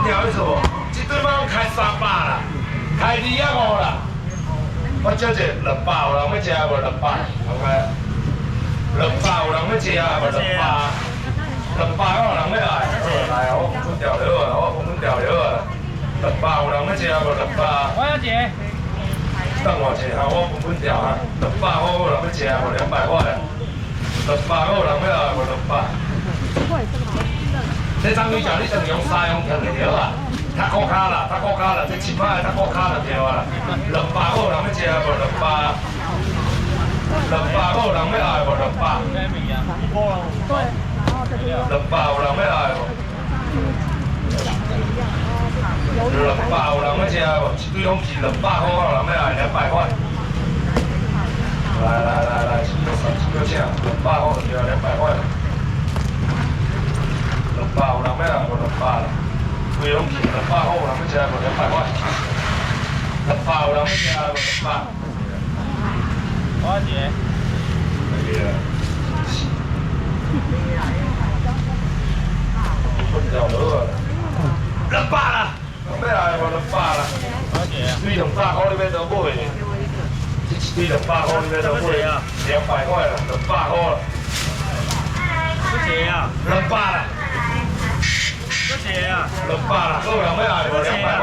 条你做无？一堆猫开300啦，开250啦。我叫一200，有人要食无200 ？OK。200有人要食无200？200我有人要来，来啊！我分调了啊，我分调了啊。200有人要食无200？我要姐。等我一下，我分调啊。200我有人要食无200块？200我有人要来无200？这章鱼脚你等用沙用藤就对啊。踢裤骹啦，踢裤骹啦，这前摆踢裤骹就对啊啦。200我有人要食无200？200我有人要来无200？200有人要来无？200有人要食无？一堆拢是200块，有人要来200块。来，一个请200块就对200块。200有人要来无200啦？规拢是200块，有人要食无200块？200有人要食无200？我姐。分掉了，200啦，要来无200啦？你200块你要多买？你200块你要多买？200块啦，200块啦。不姐啊200啦。不姐啊200啦，有人要来无200块？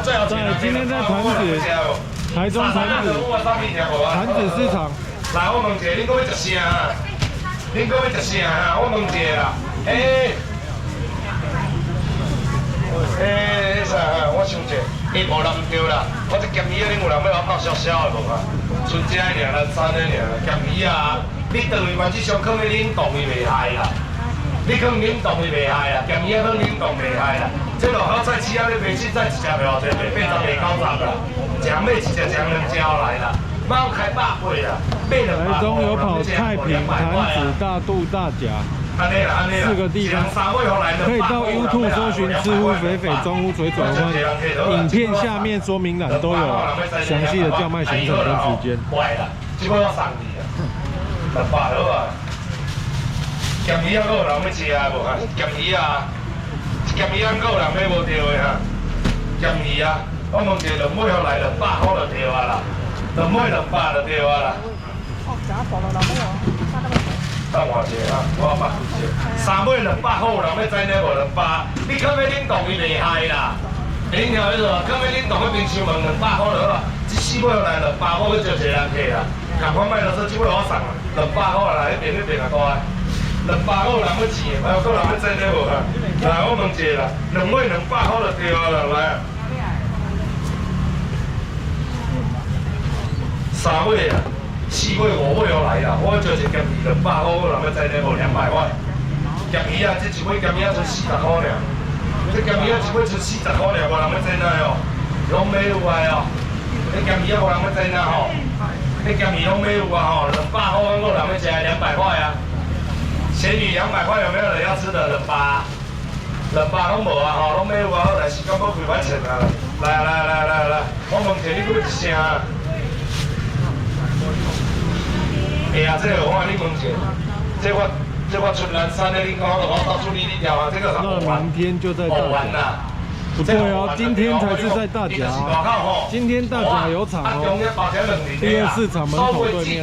最好在今天在潭子，台中潭子市场。来，我问一下，恁搁要食啥啊？恁搁要食啥啊？我问一下啦。啥啊？我想者，无人对啦。我这咸鱼啊，恁有人要我泡小小的无啊？纯正的尔，咱产的尔。咸鱼啊，你当伊原只上放咧冷冻伊袂害啦。你放冷冻伊袂害啦，咸鱼啊放冷冻袂害啦。这落口菜市啊，你卖凊彩一只卖偌济？卖80、卖90啦。食买一只2只来啦。猫开100倍啦。台中有跑太平、潭子、大肚、大甲4个地方，可以到 YouTube 搜寻“知乎肥肥中乎水转弯”，影片下面说明栏都有详细的叫卖行程跟时间。这个要送你啊，200好啊。咸鱼啊，有人要食无哈？咸鱼啊，咸鱼啊，有人买无着的哈？咸鱼啊，我问一下，2尾后来200块就对啊啦，2尾200就对啊啦。等我一下啊，我捌几只，3尾200块，有人要知呢无200？你放要冷冻伊袂害啦。你听迄个，放要冷冻迄冰箱门200块就好啦。这4尾来200，我去招一个人客啦。共款卖落说，这尾我送啦，200块啦，迄边啊大，200块有人要钱，还有个人要知呢无哈？来，我问一下啦，2尾200块就对啊啦，来。3尾啊。4尾5尾又来啦！我做一咸鱼200块，我人要知呢无200块。咸鱼啊，这一尾咸鱼啊，剩40块尔。这咸鱼啊，一尾剩40块尔，无人要知呢哦。拢买有啊哦。这咸鱼啊，无人要知呢吼。这咸鱼拢买有啊吼，200块我人要吃200块啊。咸鱼200块有没有人要吃的？200拢无啊吼，拢买有啊，好来时间要开歹钱啊！来，我问一下，你搁要一啥？啊，这个我你问一下，这我春兰山的，你讲我到处你条啊，这个那明天就在大甲。不对哦，今天才是在大甲哦。今天大甲有场哦。第2市场门口对面。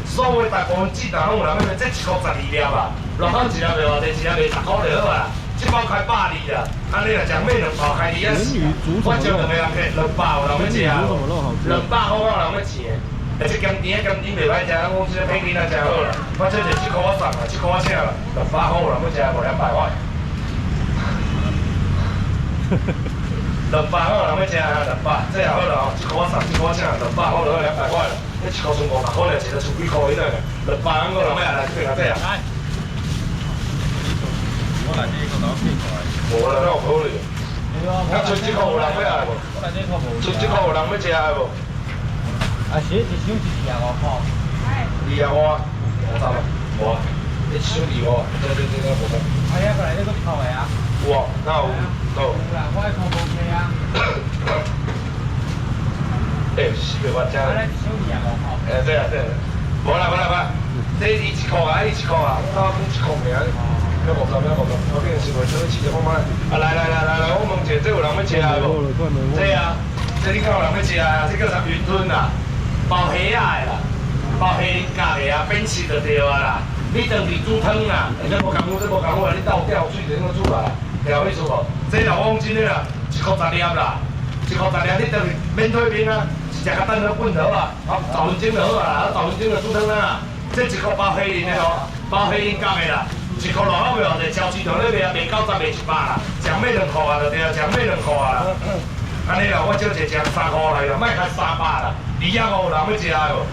所有大部分鸡蛋拢有人买，这1块12粒啊，落口一粒卖偌济，一粒卖10块就好啊。这包开120啊，安尼若食买2包开2啊4。我招2个人客，200有人要吃啊，200块有人要钱。而且咸甜袂歹食，咱讲这配件啊真好啦。我这1块我送啊，1块我请啦，200块有人要食无200块。200块有人要食啊，200，这也好啦吼，1块我送，1块我请，200块就好200块啦。你1块剩50块了，一个剩几块以内，200块有人要来这边来这啊。我来这个老屁股来。无啦，哪有可能？啊，剩1块有人要来无？剩1块有人要食的无？啊，写一箱是250块。250，我走啦，无啊，一箱250，这无得。啊，遐过来你搁扣的啊？有啊，哪有？有啦，我迄扣无批啊。400块钱。啊，咱一箱250块。对啊，无啦，这伊1块啊，伊1块啊，我讲1块尔。要50，我给你吃过，这个吃好吗？啊来，我问一下，这有人要吃的无？这啊，这你看有人要吃啊？这叫啥云吞啊？包虾仔的啦，包虾仁角的啊，扁食就对啊啦。你当地煮汤啊，这无共啊，你倒吊水就咁煮啊，了解意思无？这啦，我讲真的啦，1块10粒啦，1块10粒，你当地免退冰啊，是食较等了滚头啊，10分钟就好啊，10分钟就煮汤啊。这1块包虾仁的哦，包虾仁角的啦，1块6块袂就超市场咧卖啊，卖90卖100啦，上尾2块啊，就对啊，上尾2块啊啦。安尼啦，我少一只3块来啦，莫开300啦，250有人要食的无？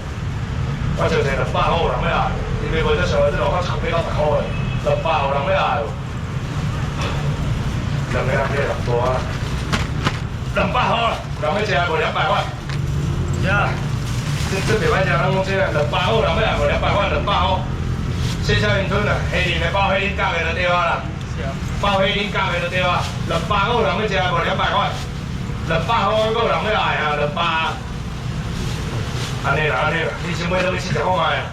我少一200有人要来，你袂卖得上来，这落到1块90块的，200有人要来无？两个人计啦，大啊，200块啦，有人要食无200块？食。这袂歹食，咱讲这200块有人要来无？200块200块。小小云吞啦，虾仁的包虾仁角的就对啊啦，包虾仁角的就对啊，200块有人要食无？200块，200块有人要来啊，200。安尼啦，你想买到要40块卖啊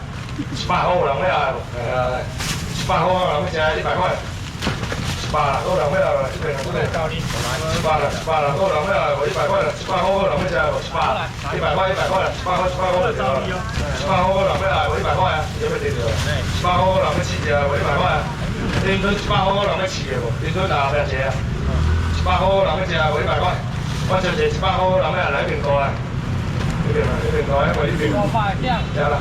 ？100块有人要来无？来，100块有人要食100块，100啦，有人要来无？这边到你，100啦，有人要来无？100块啦，100块有人要食无？100，100块啦，100块就对啦，100块有人要来无？100块啊，有没得着？100块有人要试一下无？100块啊，云吞100块有人要试的无？云吞哪边吃啊？100块有人要食无？100块，我招一100块有人要来面锅啊。这边来，我这边。对啦。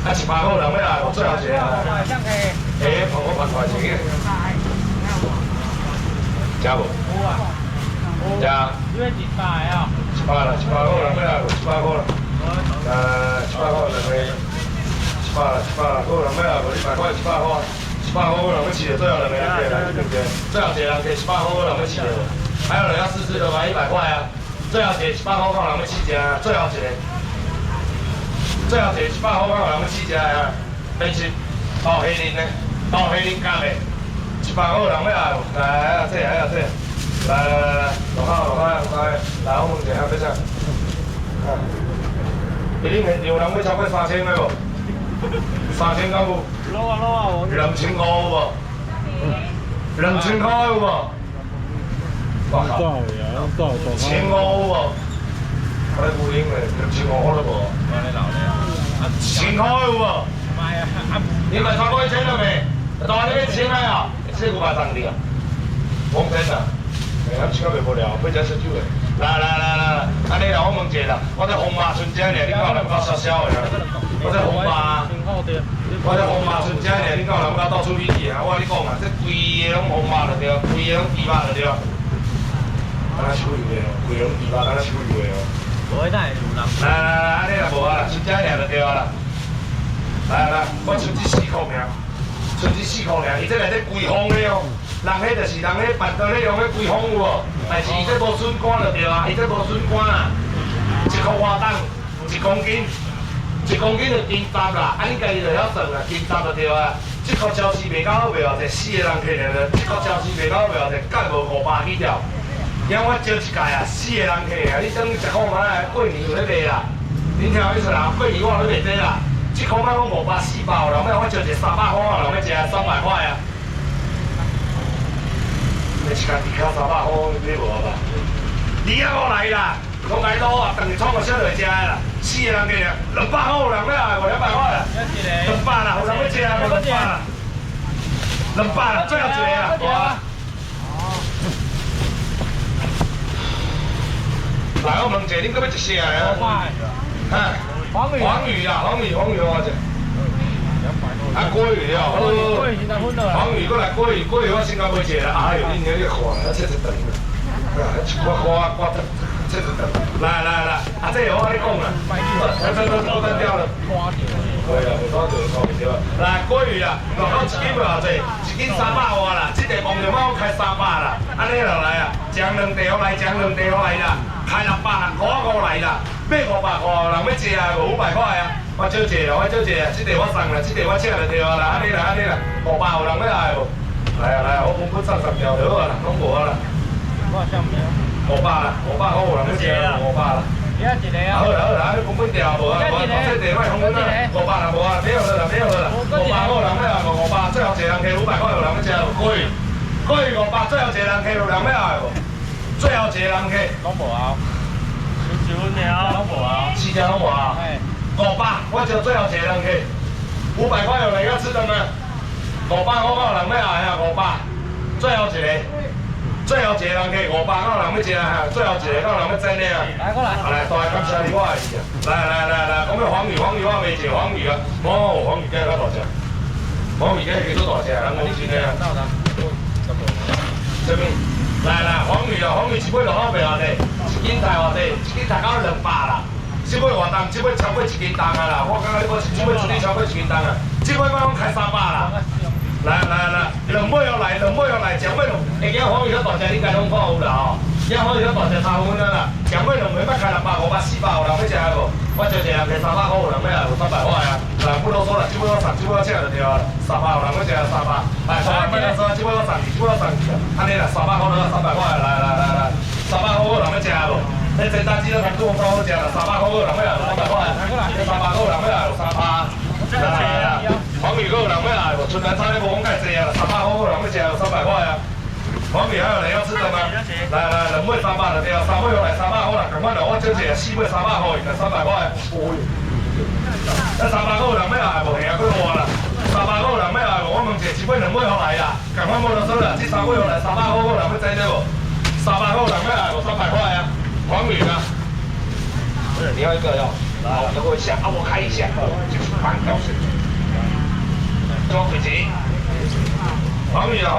啊，100块有人要来，我最后一个啊。我8块钱嘅。食无？有啊。食。你要100个啊？100啦，100块有人要来，100块啦。100块两个。100啦，有人要来无？100块100块，100块有人要吃的，最后两个人给来，对不对？最后一个人给100块有人要吃的，还有人要试吃的吗？100块啊。最后一个100块有人要试一下，最后一个100块有人要试一下啊！免吃包虾仁的，包虾仁角的，100块有人要来无？来，这，来，落开，来，我问一下，要啥？啊，一定现场有人要超过3000的无？3000敢有？2500有无？2000块有无？我靠！1500有无？我咧固定的，1500都无。1000块有无？你买超过1000了没？大你要1000啊？这500上的啊？往真啊？俺1000块袂无聊，买只烧酒的。来，安尼啦，我问一下啦，我这红麻春遮尔，你敢有人敢烧烧的啊？我这红麻春遮尔，你敢有人敢到处去去啊？我甲你讲啊，这规个拢红麻就对，规个拢猪肉就对。敢若手油的哦，规个拢猪肉，敢若手油的哦。无迄哪会有人？来，安尼啦无啊啦，春遮尔就对啊啦。来，我剩这4块尔，剩这4块尔，伊这内底规封的哦。人迄就是人迄办桌咧用迄规封有无？但是伊这无笋干就对啊，伊这无笋干啊，1块外重，1公斤，1公斤就斤10啦，啊你家己就晓算啦，斤10就对啊。这块超市卖到好袂哦，者4个人客人了，这块超市卖到好袂哦，者干无500起条。因我招一届啊，4个人客啊，你等10块买来，过年有咧卖啦。恁听我意思啦，过年我咧卖这啦，这块买我500、400，人要我招一个300块，人要食300块啊。一家底卡300块，你无吧？200来啦，讲来多啊，当日创个小来食啦，4个人客啊，200块有人要来无？200块啦，200啦，有人要食无？200啦，200啦，最后一个啦，哇！来，我问一下，恁搁要一些啊？哈？黄鱼啊，黄鱼我者。啊，鲑鱼哦，黄鱼过来，鲑鱼我先甲买一个啦。哎呦，你看，切一顿啦，我切一顿。来，啊，这个我跟你讲啦，我单掉了。对啊，袂拖着，拖袂着。来，鲑鱼啊，落到1斤袂偌济，1斤300外啦。这个望着猫开300啦，安尼落来啊，将2地好来，啦，开600啦，5来啦，买500块，人要食啊，无500块啊。我少一个，这个我送啦，这个我请就对啊啦，安尼啦，500有人要来无？来啊，我分30条就好啦，拢无啊啦。500啦，500块有人要食，500啦。你要一个啊？好啦好啦，你讲几条无啊？无这地卖红粉啊，500啦无啊，没有了啦没有了啦，500好人要来500，最后一个人客500块有人要吃无？贵500，最后一个人客有人要来无？最后一个人客拢无啊？11分了，拢无啊？ 4条拢无啊？500，我就最后一个人客500块有人要吃的吗？500好有人要来啊？500，最后一个。 最后一个人客500，有人要食哈，最后一个有人要整的啊。来，我来。来，大家感谢你，我爱你啊！来，讲到黄鱼我未食黄鱼啊，冇黄鱼鸡较大只，黄鱼鸡几多大只？人讲真的啊。什么？来，黄鱼一尾就好袂偌济，一斤太偌济，一斤太到200啦。这尾偌重？这尾超过1斤重啊啦！我感觉你这尾一斤超过1斤重啊，这尾我开300啦。 来，两尾要来，上尾会惊黄鱼较大只，你家拢看有啦吼。惊黄鱼较大只差分啦，上尾两尾捌开600、500、400，有人要食无？我招一个人给300块，有人要来有300块啊。来，不啰嗦啦，这尾我送，这尾我请就对啊。300有人要食300，来，300卖到这，这尾我送你，这尾我送你啊。安尼啦，300块就300块，来，300块有人要食无？你这单子都看做好食啦，300块有人要来有300块，这300块有人要来有300。 来，黄鱼有人要来无？春兰差你无讲介济啊，300块有人要食有300块啊。黄鱼还有人要吃的吗？来，两尾300就对啊，3尾有来300好啦，赶快来，我招一个4尾300块，伊就300块。那300块有人要来无？吓，佫换啦。300块有人要来无？我问一下，1尾2尾好来啦，赶快无啰嗦啦，这3尾有来300块有人要整的无？300块有人要来无？300块啊，黄鱼啊。你要一个哟。 好，等我一下啊，我开一下，就是半小时。装回去。黄鱼了。